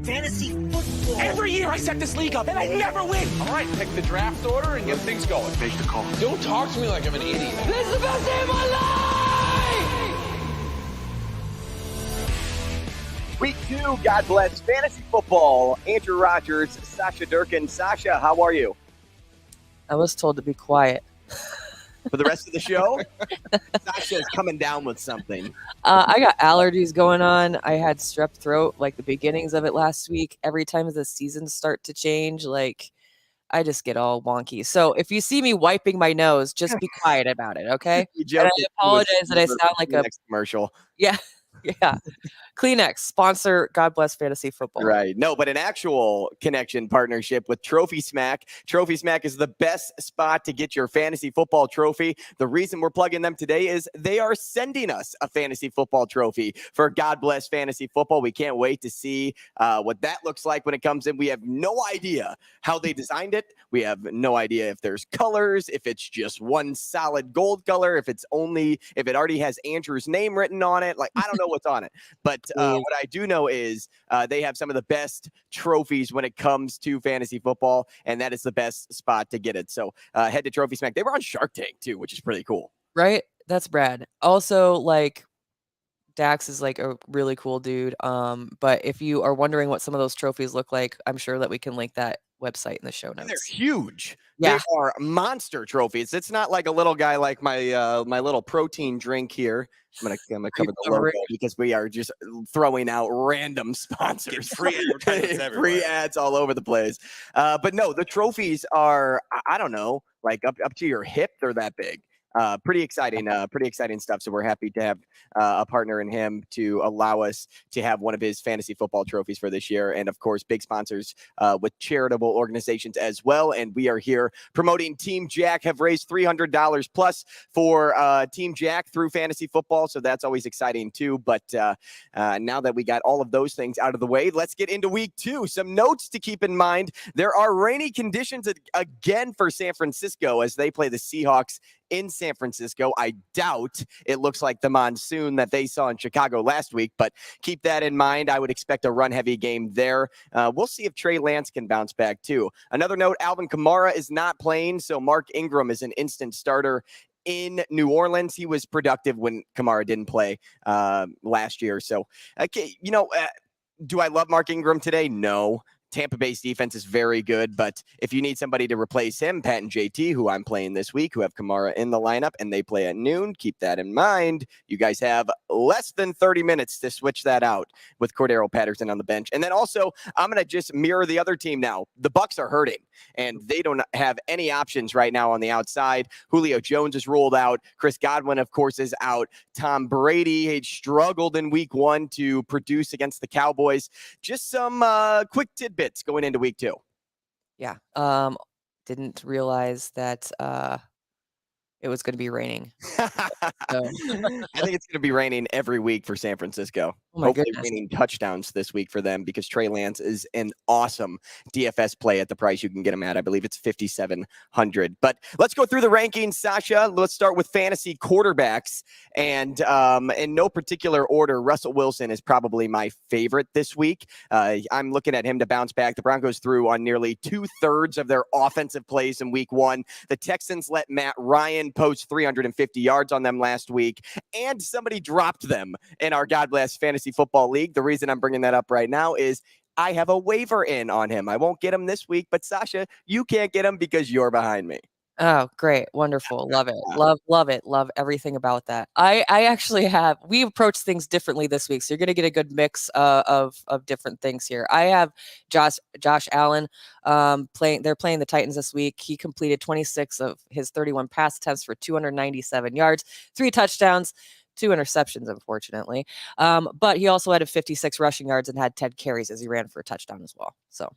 fantasy football. Every year I set this league up and I never win. All right, pick the draft order and get things going. Make the call. Don't talk to me like I'm an idiot. This is the best day of my life! Week 2, God bless fantasy football. Andrew Rogers, Sausha Durkan. Sausha, how are you? I was told to be quiet. For the rest of the show? Sausha is coming down with something. I got allergies going on. I had strep throat, like the beginnings of it last week. Every time the seasons start to change, like I just get all wonky. So if you see me wiping my nose, just be quiet about it, okay? And I apologize that I sound like a commercial. Yeah. Kleenex, sponsor God Bless Fantasy Football. Right. No, but an actual connection partnership with Trophy Smack. Trophy Smack is the best spot to get your fantasy football trophy. The reason we're plugging them today is they are sending us a fantasy football trophy for God Bless Fantasy Football. We can't wait to see what that looks like when it comes in. We have no idea how they designed it. We have no idea if there's colors, if it's just one solid gold color, if it already has Andrew's name written on it. Like, I don't know what's on it. But what I do know is they have some of the best trophies when it comes to fantasy football, and that is the best spot to get it. So head to Trophy Smack. They were on Shark Tank, too, which is pretty cool. Right? That's Brad. Also, like, Dax is like a really cool dude. But if you are wondering what some of those trophies look like, I'm sure that we can link that website in the show notes. And they're huge. Yeah. They are monster trophies. It's not like a little guy like my my little protein drink here. I'm gonna cover the logo because we are just throwing out random sponsors. Free advertisements everywhere. Free ads all over the place. But no, the trophies are, I don't know, like up to your hip. They're that big. Pretty exciting stuff. So we're happy to have a partner in him to allow us to have one of his fantasy football trophies for this year. And of course, big sponsors with charitable organizations as well. And we are here promoting Team Jack, have raised $300 plus for Team Jack through fantasy football. So that's always exciting too. But now that we got all of those things out of the way, let's get into week 2. Some notes to keep in mind. There are rainy conditions again for San Francisco as they play the Seahawks in San Francisco. I doubt it looks like the monsoon that they saw in Chicago last week, but keep that in mind. I would expect a run-heavy game there. We'll see if Trey Lance can bounce back too. Another note, Alvin Kamara is not playing, so Mark Ingram is an instant starter in New Orleans. He was productive when Kamara didn't play last year. So, okay, do I love Mark Ingram today? No. Tampa Bay's defense is very good, but if you need somebody to replace him, Pat and JT, who I'm playing this week, who have Kamara in the lineup, and they play at noon, keep that in mind. You guys have less than 30 minutes to switch that out with Cordero Patterson on the bench. And then also, I'm going to just mirror the other team now. The Bucs are hurting, and they don't have any options right now on the outside. Julio Jones is ruled out. Chris Godwin, of course, is out. Tom Brady had struggled in week 1 to produce against the Cowboys. Just some quick tidbits going into week 2. Yeah. Didn't realize that it was going to be raining. So. I think it's going to be raining every week for San Francisco. Oh my Hopefully goodness. raining touchdowns this week for them because Trey Lance is an awesome DFS play at the price you can get him at. I believe it's $5,700. But let's go through the rankings, Sausha. Let's start with fantasy quarterbacks. And in no particular order, Russell Wilson is probably my favorite this week. I'm looking at him to bounce back. The Broncos threw on nearly 2/3 of their offensive plays in week 1. The Texans let Matt Ryan post 350 yards on them last week, and somebody dropped them in our God Bless Fantasy Football League. The reason I'm bringing that up right now is I have a waiver in on him. I won't get him this week, but Sausha, you can't get him because you're behind me. Oh, great. Wonderful. Love it. Love it. Love everything about that. I actually we approach things differently this week. So you're going to get a good mix of different things here. I have Josh Allen they're playing the Titans this week. He completed 26 of his 31 pass attempts for 297 yards, 3 touchdowns, 2 interceptions, unfortunately. But he also had 56 rushing yards and had 10 carries as he ran for a touchdown as well. So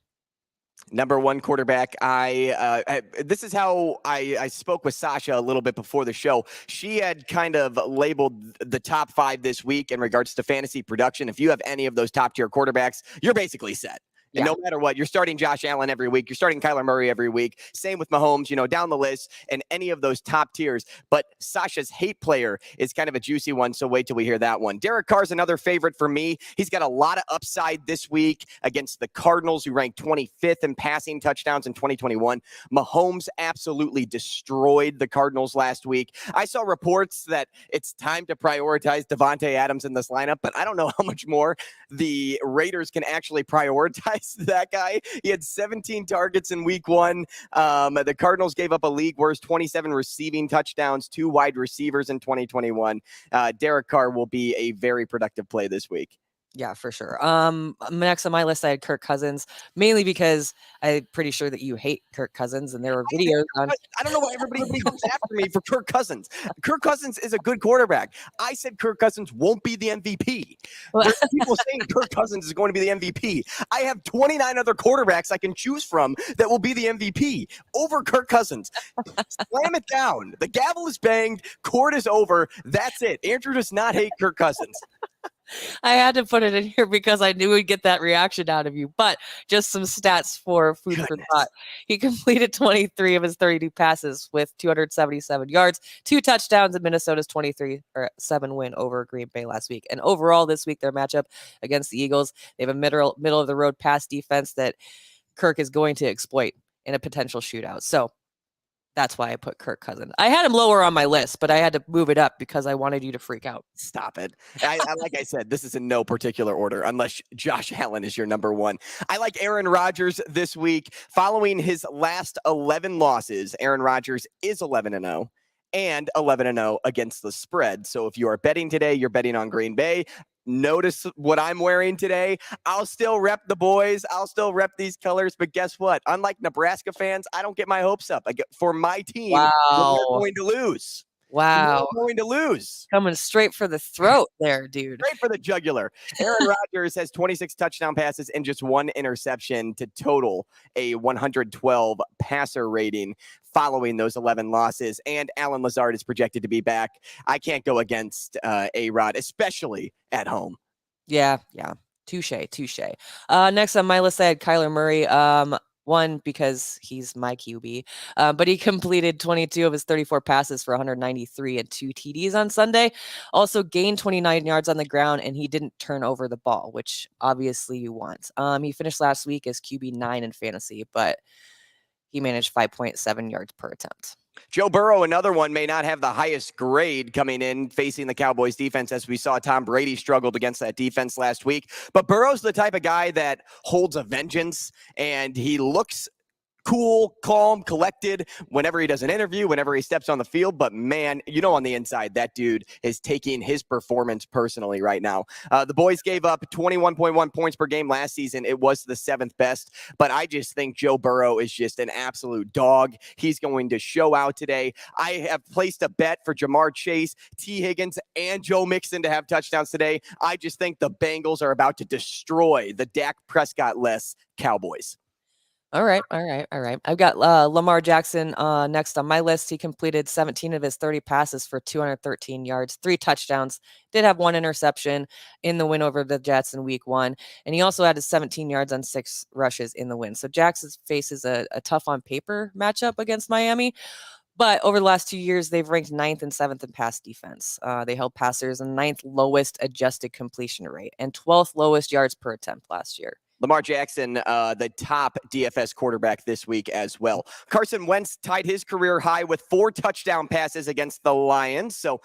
Number 1 quarterback. This is how I spoke with Sausha a little bit before the show. She had kind of labeled the top 5 this week in regards to fantasy production. If you have any of those top tier quarterbacks, you're basically set. And no matter what, you're starting Josh Allen every week. You're starting Kyler Murray every week. Same with Mahomes, down the list and any of those top tiers. But Sausha's hate player is kind of a juicy one, so wait till we hear that one. Derek Carr's another favorite for me. He's got a lot of upside this week against the Cardinals, who ranked 25th in passing touchdowns in 2021. Mahomes absolutely destroyed the Cardinals last week. I saw reports that it's time to prioritize Devontae Adams in this lineup, but I don't know how much more the Raiders can actually prioritize that guy. He had 17 targets in week 1. The Cardinals gave up a league worst 27 receiving touchdowns, 2 wide receivers in 2021. Derek Carr will be a very productive play this week. Yeah, for sure. Next on my list, I had Kirk Cousins, mainly because I'm pretty sure that you hate Kirk Cousins, and there were videos on. I don't know why everybody comes after me for Kirk Cousins. Kirk Cousins is a good quarterback. I said Kirk Cousins won't be the MVP. There's people saying Kirk Cousins is going to be the MVP. I have 29 other quarterbacks I can choose from that will be the MVP over Kirk Cousins. Slam it down. The gavel is banged. Court is over. That's it. Andrew does not hate Kirk Cousins. I had to put it in here because I knew we'd get that reaction out of you. But just some stats for food for thought. He completed 23 of his 32 passes with 277 yards, 2 touchdowns in Minnesota's 23-7 win over Green Bay last week. And overall this week, their matchup against the Eagles, they have a middle of the road pass defense that Kirk is going to exploit in a potential shootout. So that's why I put Kirk Cousins. I had him lower on my list, but I had to move it up because I wanted you to freak out. Stop it. Like I said, this is in no particular order, unless Josh Allen is your number 1. I like Aaron Rodgers this week. Following his last 11 losses, Aaron Rodgers is 11-0 and 11-0 against the spread. So if you are betting today, you're betting on Green Bay. Notice what I'm wearing today. I'll still rep the boys. I'll still rep these colors. But guess what? Unlike Nebraska fans, I don't get my hopes up. For my team, we're going to lose. Wow. We're going to lose. Coming straight for the throat there, dude. Straight for the jugular. Aaron Rodgers has 26 touchdown passes and just 1 interception to total a 112 passer rating following those 11 losses. And Allen Lazard is projected to be back. I can't go against A-Rod, especially at home. Yeah. Touche. Next on my list, I had Kyler Murray. One, because he's my QB, but he completed 22 of his 34 passes for 193 and 2 TDs on Sunday. Also gained 29 yards on the ground, and he didn't turn over the ball, which obviously you want. He finished last week as QB 9 in fantasy, but he managed 5.7 yards per attempt. Joe Burrow, another one, may not have the highest grade coming in facing the Cowboys defense, as we saw Tom Brady struggled against that defense last week. But Burrow's the type of guy that holds a vengeance, and he looks cool, calm, collected whenever he does an interview, whenever he steps on the field. But man, on the inside, that dude is taking his performance personally right now. The boys gave up 21.1 points per game last season. It was the 7th best, but I just think Joe Burrow is just an absolute dog. He's going to show out today. I have placed a bet for Jamar Chase, T. Higgins, and Joe Mixon to have touchdowns today. I just think the Bengals are about to destroy the Dak Prescott-less Cowboys. All right. I've got Lamar Jackson next on my list. He completed 17 of his 30 passes for 213 yards, 3 touchdowns, did have 1 interception in the win over the Jets in week 1. And he also had his 17 yards on 6 rushes in the win. So Jackson faces a tough on paper matchup against Miami. But over the last 2 years, they've ranked 9th and 7th in pass defense. They held passers in 9th lowest adjusted completion rate and 12th lowest yards per attempt last year. Lamar Jackson, the top DFS quarterback this week as well. Carson Wentz tied his career high with 4 touchdown passes against the Lions. So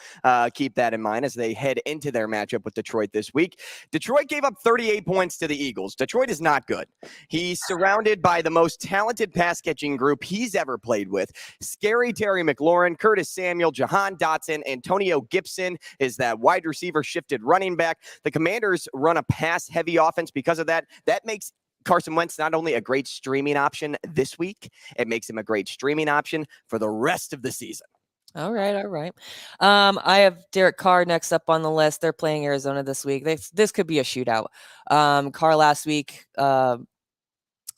keep that in mind as they head into their matchup with Detroit this week. Detroit gave up 38 points to the Eagles. Detroit is not good. He's surrounded by the most talented pass catching group he's ever played with. Scary Terry McLaurin, Curtis Samuel, Jahan Dotson, Antonio Gibson is that wide receiver shifted running back. The Commanders run a pass heavy offense because of that. That makes Carson Wentz not only a great streaming option this week, it makes him a great streaming option for the rest of the season. All right. I have Derek Carr next up on the list. They're playing Arizona this week. This could be a shootout. Carr last week had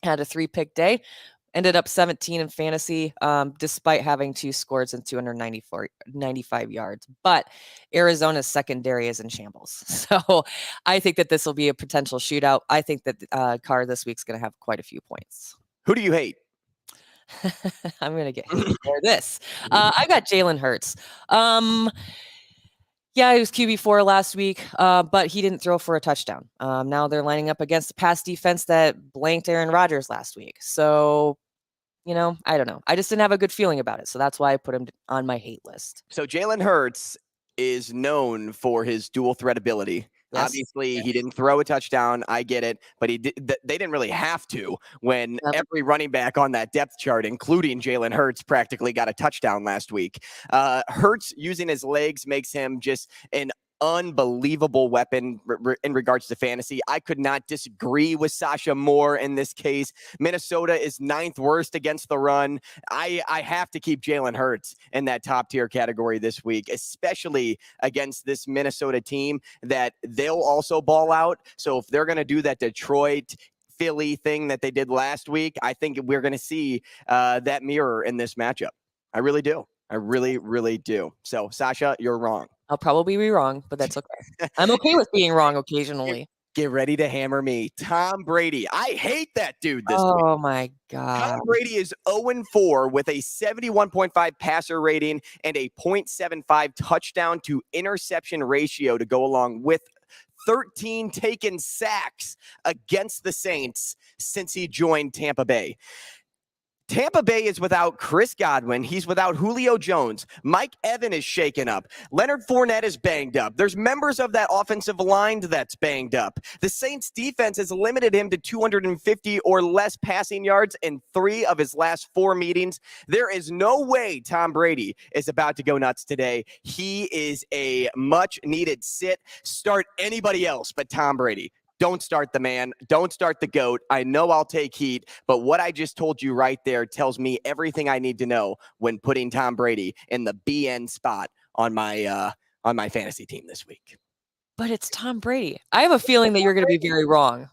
a 3-pick day. ended up 17 in fantasy, despite having 2 scores and 295 yards. But Arizona's secondary is in shambles. So I think that this will be a potential shootout. I think that Carr this week's going to have quite a few points. Who do you hate? I'm going to get hate for this. I got Jalen Hurts. Yeah, he was QB4 last week, but he didn't throw for a touchdown. Now they're lining up against the pass defense that blanked Aaron Rodgers last week. So, I don't know. I just didn't have a good feeling about it. So that's why I put him on my hate list. So Jalen Hurts is known for his dual threat ability. Yes. Obviously, he didn't throw a touchdown. I get it, but they didn't really have to when every running back on that depth chart, including Jalen Hurts, practically got a touchdown last week. Hurts using his legs makes him just an unbelievable weapon in regards to fantasy. I could not disagree with Sausha more in this case. Minnesota is 9th worst against the run. I have to keep Jalen Hurts in that top tier category this week, especially against this Minnesota team that they'll also ball out. So if they're going to do that Detroit Philly thing that they did last week, I think we're going to see that mirror in this matchup. I really do. I really, really do. So Sausha, you're wrong. I'll probably be wrong, but that's okay. I'm okay with being wrong occasionally. Get ready to hammer me. Tom Brady. I hate that dude this week. Oh, my God. Tom Brady is 0-4 with a 71.5 passer rating and a 0.75 touchdown to interception ratio to go along with 13 taken sacks against the Saints since he joined Tampa Bay. Tampa Bay is without Chris Godwin. He's without Julio Jones. Mike Evans is shaken up. Leonard Fournette is banged up. There's members of that offensive line that's banged up. The Saints defense has limited him to 250 or less passing yards in 3 of his last 4 meetings. There is no way Tom Brady is about to go nuts today. He is a much needed sit. Start anybody else but Tom Brady. Don't start the man. Don't start the GOAT. I know I'll take heat, but what I just told you right there tells me everything I need to know when putting Tom Brady in the BN spot on my fantasy team this week. But it's Tom Brady. I have a feeling that you're going to be very wrong.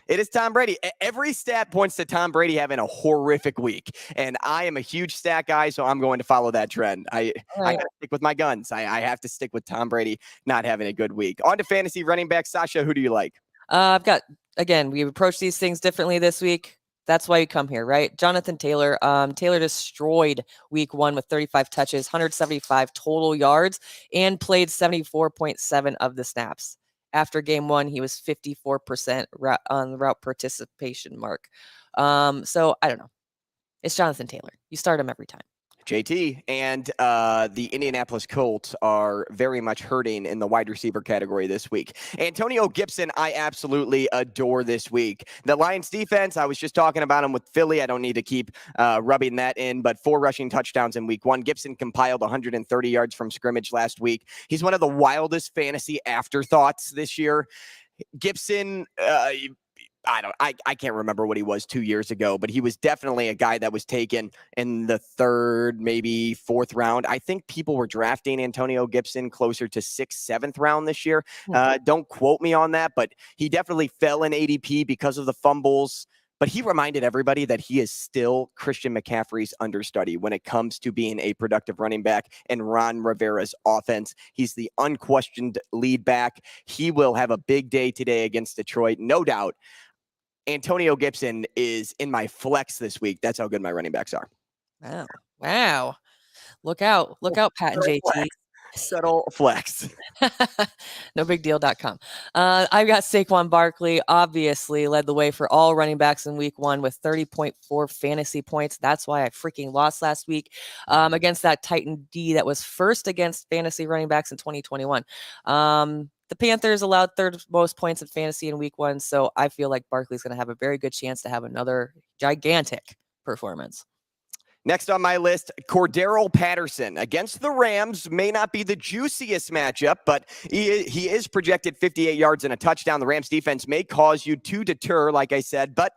It is Tom Brady. Every stat points to Tom Brady having a horrific week. And I am a huge stat guy, so I'm going to follow that trend. I got to stick with my guns. I have to stick with Tom Brady not having a good week. On to fantasy running back. Sausha, who do you like? I've got, again, we approach these things differently this week. That's why you come here, right? Jonathan Taylor. Taylor destroyed week 1 with 35 touches, 175 total yards, and played 74.7 of the snaps. After game 1, he was 54% on the route participation mark. So I don't know. It's Jonathan Taylor. You start him every time. JT and the Indianapolis Colts are very much hurting in the wide receiver category this week. Antonio Gibson, I absolutely adore this week. The Lions defense, I was just talking about him with Philly. I don't need to keep rubbing that in, but 4 rushing touchdowns in week 1. Gibson compiled 130 yards from scrimmage last week. He's one of the wildest fantasy afterthoughts this year. Gibson, I can't remember what he was 2 years ago, but he was definitely a guy that was taken in the 3rd, maybe 4th round. I think people were drafting Antonio Gibson closer to 6th, 7th round this year. Don't quote me on that, but he definitely fell in ADP because of the fumbles. But he reminded everybody that he is still Christian McCaffrey's understudy when it comes to being a productive running back in Ron Rivera's offense. He's the unquestioned lead back. He will have a big day today against Detroit, no doubt. Antonio Gibson is in my flex this week. That's how good my running backs are. Wow. Look out, Pat and JT. Subtle flex. NoBigDeal.com. I've got Saquon Barkley, obviously led the way for all running backs in week 1 with 30.4 fantasy points. That's why I freaking lost last week against that Titan D that was first against fantasy running backs in 2021. The Panthers allowed 3rd most points in fantasy in week 1, so I feel like Barkley's going to have a very good chance to have another gigantic performance. Next on my list, Cordero Patterson against the Rams. May not be the juiciest matchup, but he is projected 58 yards and a touchdown. The Rams defense may cause you to deter, like I said, but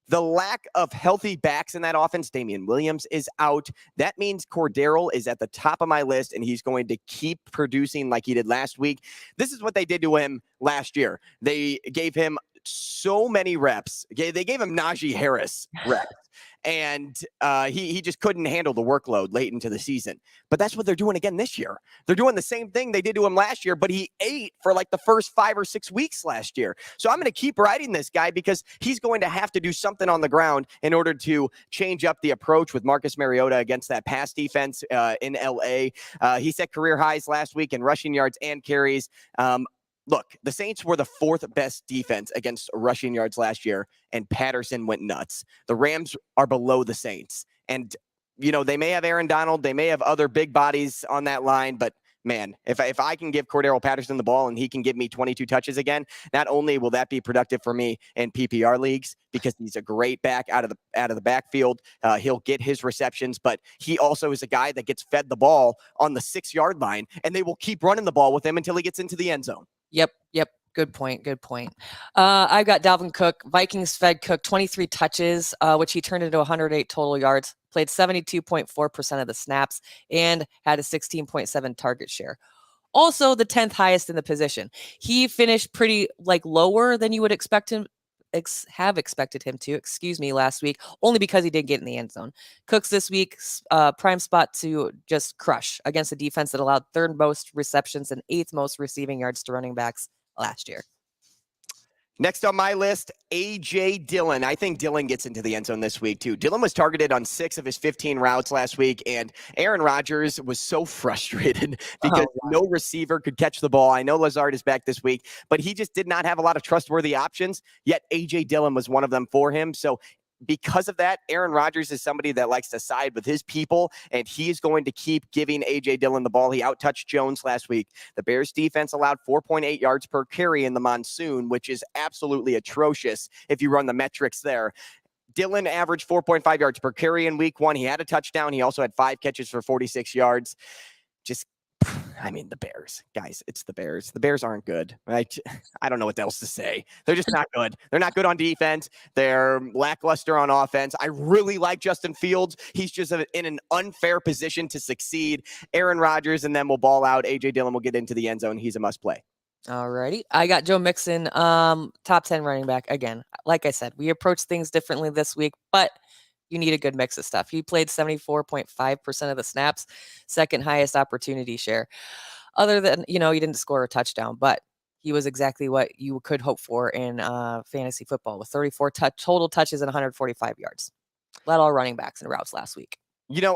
the lack of healthy backs in that offense, Damian Williams is out. That means Cordero is at the top of my list, and he's going to keep producing like he did last week. This is what they did to him last year. They gave him so many reps. Okay, they gave him Najee Harris reps. And he just couldn't handle the workload late into the season. But that's what they're doing again this year. They're doing the same thing they did to him last year, but he ate for like the first 5 or 6 weeks last year. So I'm going to keep riding this guy because he's going to have to do something on the ground in order to change up the approach with Marcus Mariota against that pass defense in LA. He set career highs last week in rushing yards and carries. Look, the Saints were the 4th best defense against rushing yards last year, and Patterson went nuts. The Rams are below the Saints. And, they may have Aaron Donald, they may have other big bodies on that line, but man, if I can give Cordero Patterson the ball and he can give me 22 touches again, not only will that be productive for me in PPR leagues because he's a great back out of the backfield, he'll get his receptions, but he also is a guy that gets fed the ball on the 6-yard line, and they will keep running the ball with him until he gets into the end zone. Yep. Good point. I've got Dalvin Cook. Vikings fed Cook 23 touches, which he turned into 108 total yards, played 72.4% of the snaps, and had a 16.7 target share. Also the 10th highest in the position. He finished pretty lower than you would expect him have expected him to, last week, only because he didn't get in the end zone. Cooks this week, prime spot to just crush against a defense that allowed 3rd most receptions and 8th most receiving yards to running backs last year. Next on my list, A.J. Dillon. I think Dillon gets into the end zone this week, too. Dillon was targeted on 6 of his 15 routes last week, and Aaron Rodgers was so frustrated because no receiver could catch the ball. I know Lazard is back this week, but he just did not have a lot of trustworthy options, yet A.J. Dillon was one of them for him. So because of that, Aaron Rodgers is somebody that likes to side with his people, and he is going to keep giving A.J. Dillon the ball. He outtouched Jones last week. The Bears defense allowed 4.8 yards per carry in the monsoon, which is absolutely atrocious if you run the metrics there. Dillon averaged 4.5 yards per carry in week 1. He had a touchdown. He also had 5 catches for 46 yards. The Bears, guys, it's the Bears. The Bears aren't good. Right? I don't know what else to say. They're just not good. They're not good on defense. They're lackluster on offense. I really like Justin Fields. He's just in an unfair position to succeed. Aaron Rodgers and them will ball out. A.J. Dillon will get into the end zone. He's a must play. Alrighty. I got Joe Mixon, top 10 running back. Again, like I said, we approach things differently this week, but you need a good mix of stuff. He played 74.5% of the snaps, 2nd highest opportunity share. Other than, he didn't score a touchdown, but he was exactly what you could hope for in fantasy football with 34 total touches and 145 yards. Led all running backs and routes last week.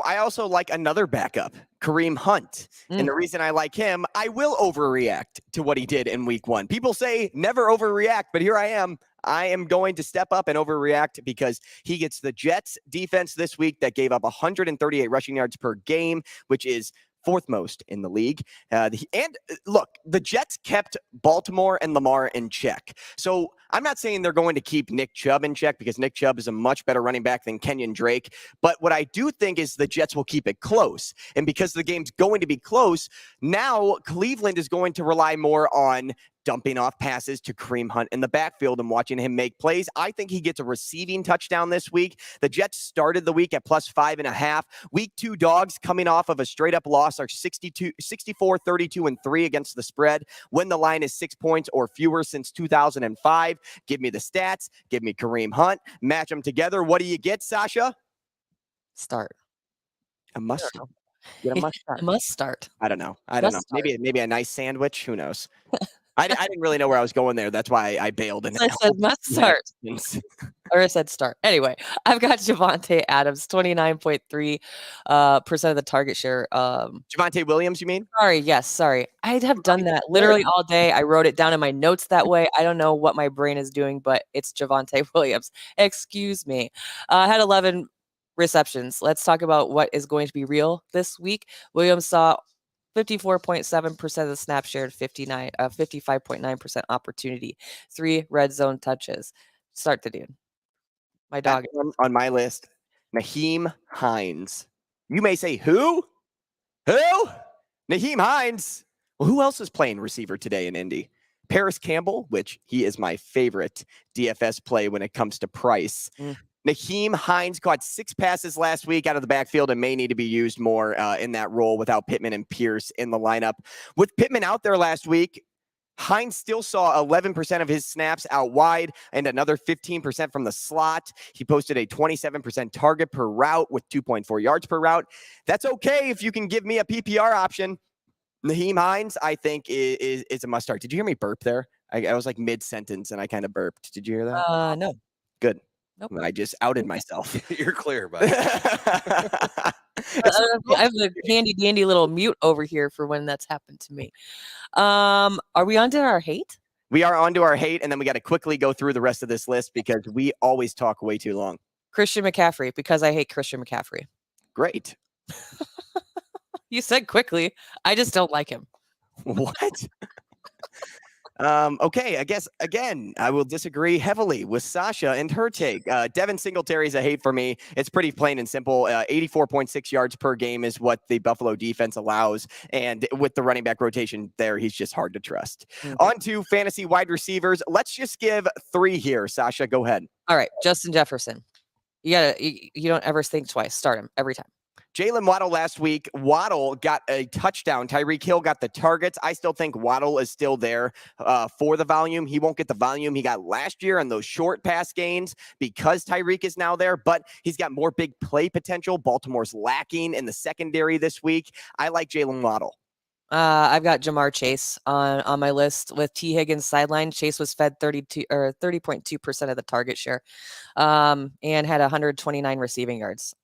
I also like another backup, Kareem Hunt. And the reason I like him, I will overreact to what he did in week 1. People say never overreact, but here I am. I am going to step up and overreact because he gets the Jets defense this week that gave up 138 rushing yards per game, which is 4th most in the league. And look, the Jets kept Baltimore and Lamar in check. So I'm not saying they're going to keep Nick Chubb in check because Nick Chubb is a much better running back than Kenyon Drake. But what I do think is the Jets will keep it close. And because the game's going to be close, now Cleveland is going to rely more on dumping off passes to Kareem Hunt in the backfield and watching him make plays. I think he gets a receiving touchdown this week. The Jets started the week at +5.5. Week 2 dogs coming off of a straight up loss are 64, 32, and 3 against the spread when the line is 6 points or fewer since 2005. Give me the stats. Give me Kareem Hunt. Match them together. What do you get, Sausha? Start. A must start. Get a must start. Must start. I don't know. Maybe a nice sandwich. Who knows? I didn't really know where I was going there. That's why I bailed. And I said must start. Or I said start. Anyway, I've got Javonte Adams, 29.3% of the target share. Javonte Williams, you mean? Sorry. I have done that literally all day. I wrote it down in my notes that way. I don't know what my brain is doing, but it's Javonte Williams. Excuse me. Had 11 receptions. Let's talk about what is going to be real this week. Williams saw 54.7% of the snap share, 55.9% opportunity, 3 red zone touches. Start the dude. My dog. On my list, Nyheim Hines. You may say, who? Nyheim Hines. Well, who else is playing receiver today in Indy? Paris Campbell, which he is my favorite DFS play when it comes to price. Nyheim Hines caught 6 passes last week out of the backfield and may need to be used more in that role without Pittman and Pierce in the lineup. With Pittman out there last week, Hines still saw 11% of his snaps out wide and another 15% from the slot. He posted a 27% target per route with 2.4 yards per route. That's okay if you can give me a PPR option. Nyheim Hines, I think, is a must start. Did you hear me burp there? I was like mid-sentence and I kind of burped. Did you hear that? No. Good. Nope. I just outed myself. You're clear, buddy. I have the handy dandy little mute over here for when that's happened to me. Are we on to our hate? We are on to our hate, and then we got to quickly go through the rest of this list because we always talk way too long. Christian McCaffrey, because I hate Christian McCaffrey. Great. You said quickly. I just don't like him. What? Okay, I guess, again, I will disagree heavily with Sausha and her take. Devin Singletary is a hate for me. It's pretty plain and simple. 84.6 yards per game is what the Buffalo defense allows. And with the running back rotation there, he's just hard to trust. Mm-hmm. On to fantasy wide receivers. Let's just give 3 here. Sausha, go ahead. All right, Justin Jefferson. You don't ever think twice. Start him every time. Jalen Waddle last week. Waddle got a touchdown. Tyreek Hill got the targets. I still think Waddle is still there for the volume. He won't get the volume he got last year on those short pass gains because Tyreek is now there, but he's got more big play potential. Baltimore's lacking in the secondary this week. I like Jalen Waddle. I've got Jamar Chase on my list with T. Higgins sideline. Chase was fed 30.2% of the target share, and had 129 receiving yards.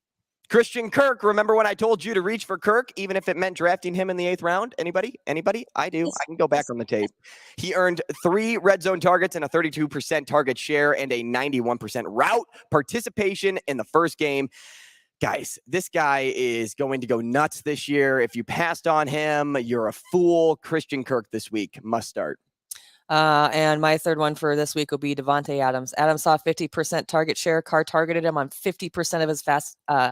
Christian Kirk, remember when I told you to reach for Kirk, even if it meant drafting him in the 8th round? Anybody? I do. Yes. I can go back on the tape. He earned 3 red zone targets and a 32% target share and a 91% route participation in the first game. Guys, this guy is going to go nuts this year. If you passed on him, you're a fool. Christian Kirk this week, must start. And my third one for this week will be Devontae Adams. Adams saw 50% target share. Carr targeted him on 50% of his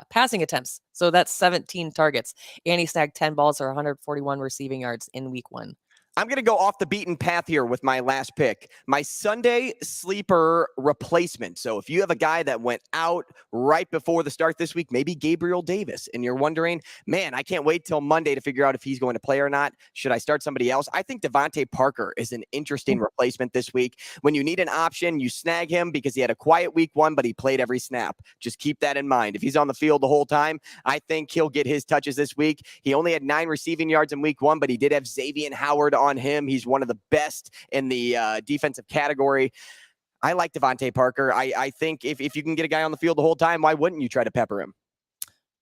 passing attempts. So that's 17 targets. And he snagged 10 balls or 141 receiving yards in week 1. I'm going to go off the beaten path here with my last pick. My Sunday sleeper replacement. So if you have a guy that went out right before the start this week, maybe Gabriel Davis, and you're wondering, man, I can't wait till Monday to figure out if he's going to play or not. Should I start somebody else? I think Devontae Parker is an interesting replacement this week. When you need an option, you snag him because he had a quiet week 1, but he played every snap. Just keep that in mind. If he's on the field the whole time, I think he'll get his touches this week. He only had 9 receiving yards in week 1, but he did have Xavier Howard on him. He's one of the best in the defensive category. I like Devontae Parker. I think if you can get a guy on the field the whole time, why wouldn't you try to pepper him?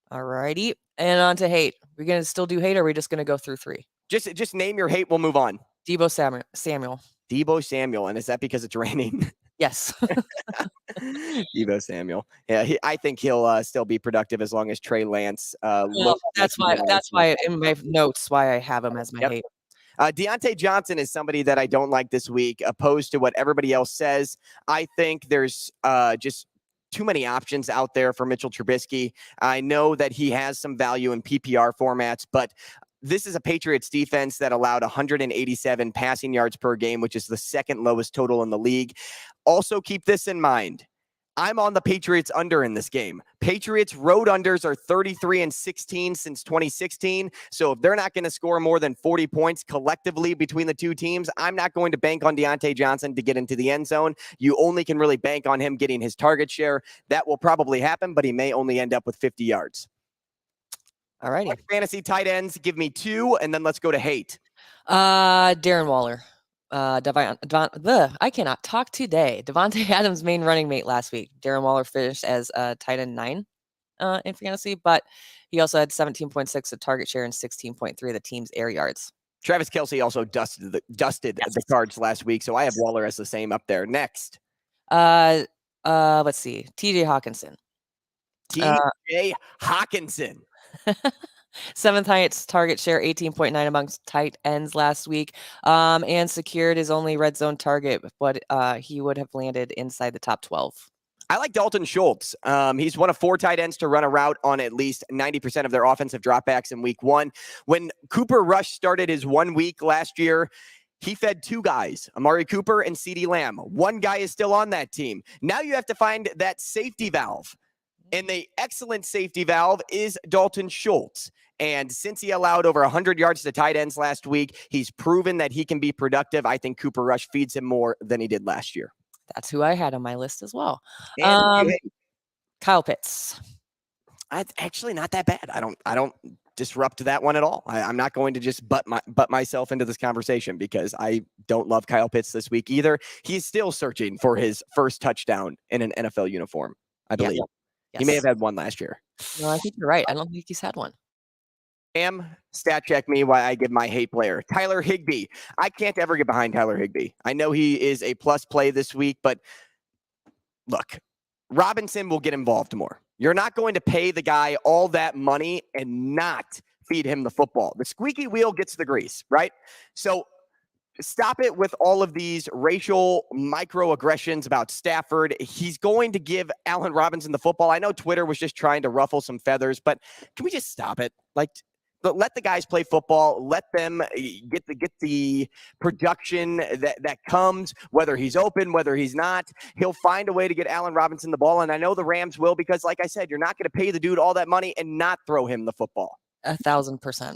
All righty. And on to hate. We're going to still do hate, or are we just going to go through 3? Just name your hate. We'll move on. Deebo Samuel. Deebo Samuel. And is that because it's raining? Yes. Deebo Samuel. Yeah, I think he'll still be productive as long as Trey Lance. That's why in my notes why I have him as my hate. Deontay Johnson is somebody that I don't like this week, opposed to what everybody else says. I think there's just too many options out there for Mitchell Trubisky. I know that he has some value in PPR formats, but this is a Patriots defense that allowed 187 passing yards per game, which is the 2nd lowest total in the league. Also, keep this in mind. I'm on the Patriots under in this game. Patriots road unders are 33-16 since 2016. So if they're not going to score more than 40 points collectively between the two teams, I'm not going to bank on Deontay Johnson to get into the end zone. You only can really bank on him getting his target share. That will probably happen, but he may only end up with 50 yards. All righty. Fantasy tight ends, give me 2, and then let's go to hate. Darren Waller. I cannot talk today. Devontae Adams' main running mate last week. Darren Waller finished as tight end 9 in fantasy, but he also had 17.6 of target share and 16.3 of the team's air yards. Travis Kelce also dusted the Cards last week, so I have Waller as the same up there. Next. Let's see. TJ Hawkinson. TJ Hawkinson. 7th highest target share, 18.9 amongst tight ends last week, and secured his only red zone target, but he would have landed inside the top 12. I like Dalton Schultz. He's one of 4 tight ends to run a route on at least 90% of their offensive dropbacks in week 1. When Cooper Rush started his 1 week last year, he fed 2 guys, Amari Cooper and CeeDee Lamb. 1 guy is still on that team. Now you have to find that safety valve. And the excellent safety valve is Dalton Schultz. And since he allowed over 100 yards to tight ends last week, he's proven that he can be productive. I think Cooper Rush feeds him more than he did last year. That's who I had on my list as well. And Kyle Pitts. It's actually not that bad. I don't disrupt that one at all. I'm not going to just butt myself into this conversation because I don't love Kyle Pitts this week either. He's still searching for his first touchdown in an NFL uniform, I believe. Yes. He may have had one last year. No, I think you're right. I don't think he's had one. Stat check me while I give my hate player. Tyler Higbee. I can't ever get behind Tyler Higbee. I know he is a plus play this week, but look, Robinson will get involved more. You're not going to pay the guy all that money and not feed him the football. The squeaky wheel gets the grease, right? So stop it with all of these racial microaggressions about Stafford. He's going to give Allen Robinson the football. I know Twitter was just trying to ruffle some feathers, but can we just stop it? Like, let the guys play football. Let them get the production that comes, whether he's open, whether he's not. He'll find a way to get Allen Robinson the ball, and I know the Rams will because, like I said, you're not going to pay the dude all that money and not throw him the football. 1,000%.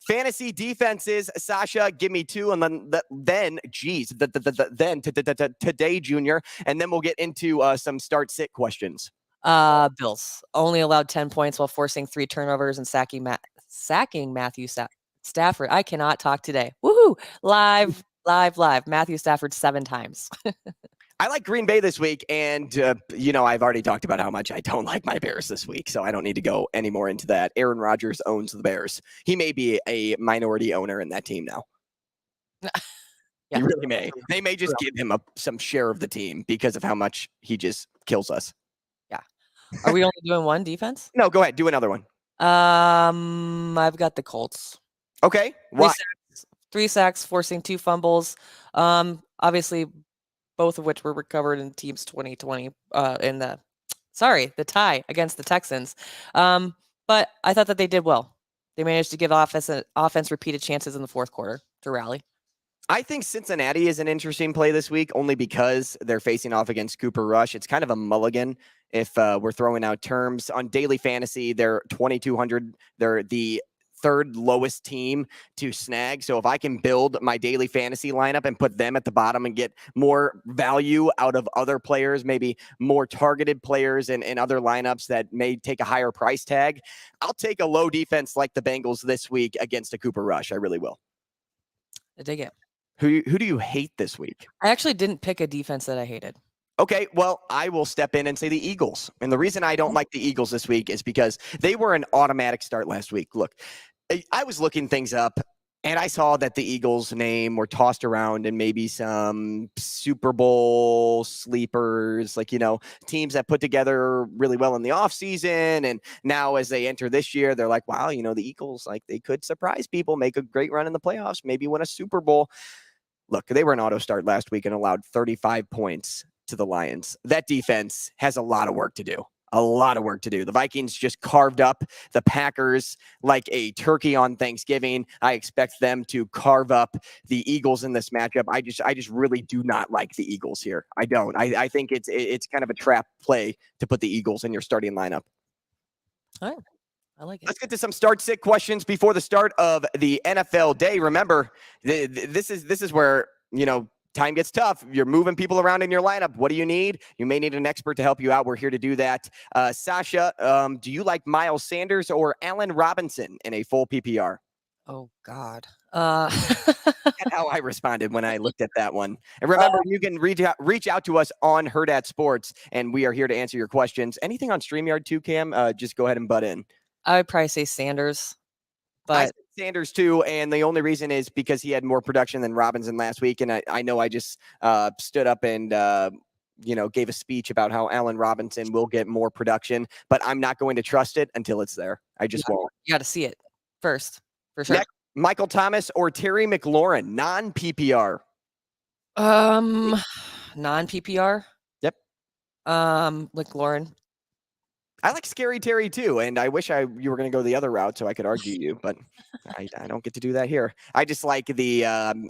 Fantasy defenses, Sausha, give me two, and then today, Junior, and then we'll get into some start-sit questions. Bills only allowed 10 points while forcing 3 turnovers and sacking Matthew Stafford. I cannot talk today. Woohoo! Live. Matthew Stafford 7 times. I like Green Bay this week, and, I've already talked about how much I don't like my Bears this week, so I don't need to go any more into that. Aaron Rodgers owns the Bears. He may be a minority owner in that team now. Yeah. He really may. They may just give him some share of the team because of how much he just kills us. Yeah. Are we only doing one defense? No, go ahead. Do another one. I've got the Colts. Okay. Why? 3 sacks, forcing 2 fumbles. Obviously, both of which were recovered in teams 2020 in the tie against the Texans. But I thought that they did well. They managed to give offense repeated chances in the fourth quarter to rally. I think Cincinnati is an interesting play this week only because they're facing off against Cooper Rush. It's kind of a mulligan if we're throwing out terms. On daily fantasy, they're 2,200. They're the 3rd lowest team to snag. So if I can build my daily fantasy lineup and put them at the bottom and get more value out of other players, maybe more targeted players in other lineups that may take a higher price tag, I'll take a low defense like the Bengals this week against a Cooper Rush. I really will. I dig it. Who do you hate this week? I actually didn't pick a defense that I hated. Okay, well, I will step in and say the Eagles. And the reason I don't like the Eagles this week is because they were an automatic start last week. Look, I was looking things up, and I saw that the Eagles' name were tossed around in maybe some Super Bowl sleepers, teams that put together really well in the offseason. And now as they enter this year, they're like, wow, the Eagles, they could surprise people, make a great run in the playoffs, maybe win a Super Bowl. Look, they were an auto start last week and allowed 35 points to the Lions. That defense has a lot of work to do. The Vikings just carved up the Packers like a turkey on Thanksgiving. I expect them to carve up the Eagles in this matchup. I just really do not like the Eagles here. I don't. I think it's kind of a trap play to put the Eagles in your starting lineup. All right. I like it. Let's get to some start-sit questions before the start of the NFL day. Remember, this is where, time gets tough. You're moving people around in your lineup. What do you need? You may need an expert to help you out. We're here to do that. Sausha, do you like Miles Sanders or Allen Robinson in a full PPR? Oh, God. That's how I responded when I looked at that one. And remember, you can reach out to us on Herd at Sports, and we are here to answer your questions. Anything on StreamYard too, Cam? Just go ahead and butt in. I would probably say Sanders. But I said Sanders too, and the only reason is because he had more production than Robinson last week, and I know I just stood up and gave a speech about how Allen Robinson will get more production, but I'm not going to trust it until it's there. I just won't. You got to see it first, for sure. Next, Michael Thomas or Terry McLaurin, non-PPR. Non-PPR. Yep. McLaurin. I like Scary Terry too, and I wish you were going to go the other route so I could argue you, but I don't get to do that here. I just like the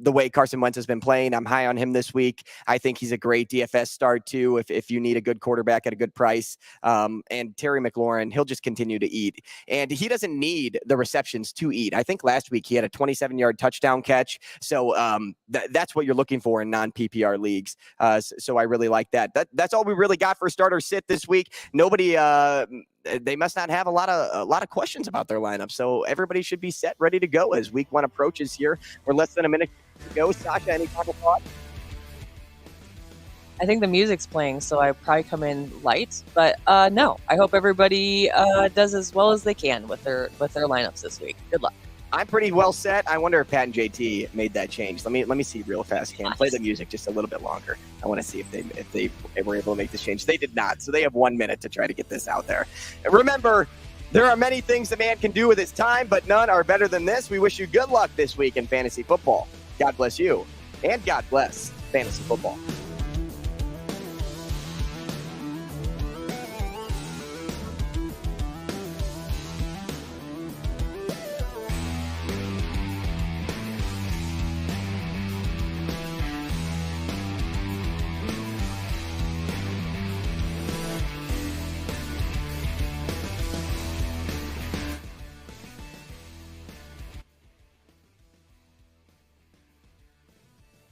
way Carson Wentz has been playing. I'm high on him this week. I think he's a great DFS start too if you need a good quarterback at a good price. And Terry McLaurin, he'll just continue to eat, and he doesn't need the receptions to eat. I think last week he had a 27-yard touchdown catch, so that's what you're looking for in non-PPR leagues. So I really like that. That's all we really got for starter sit this week. Nobody. They must not have a lot of questions about their lineup, so everybody should be set, ready to go as week 1 approaches here. We're less than a minute to go. Sausha, any final thoughts? I think the music's playing, so I probably come in light. But no, I hope everybody does as well as they can with their lineups this week. Good luck. I'm pretty well set. I wonder if Pat and JT made that change. Let me see real fast. Can play the music just a little bit longer. I want to see if they were able to make this change. They did not, so they have 1 minute to try to get this out there. Remember, there are many things a man can do with his time, but none are better than this. We wish you good luck this week in fantasy football. God bless you, and God bless fantasy football.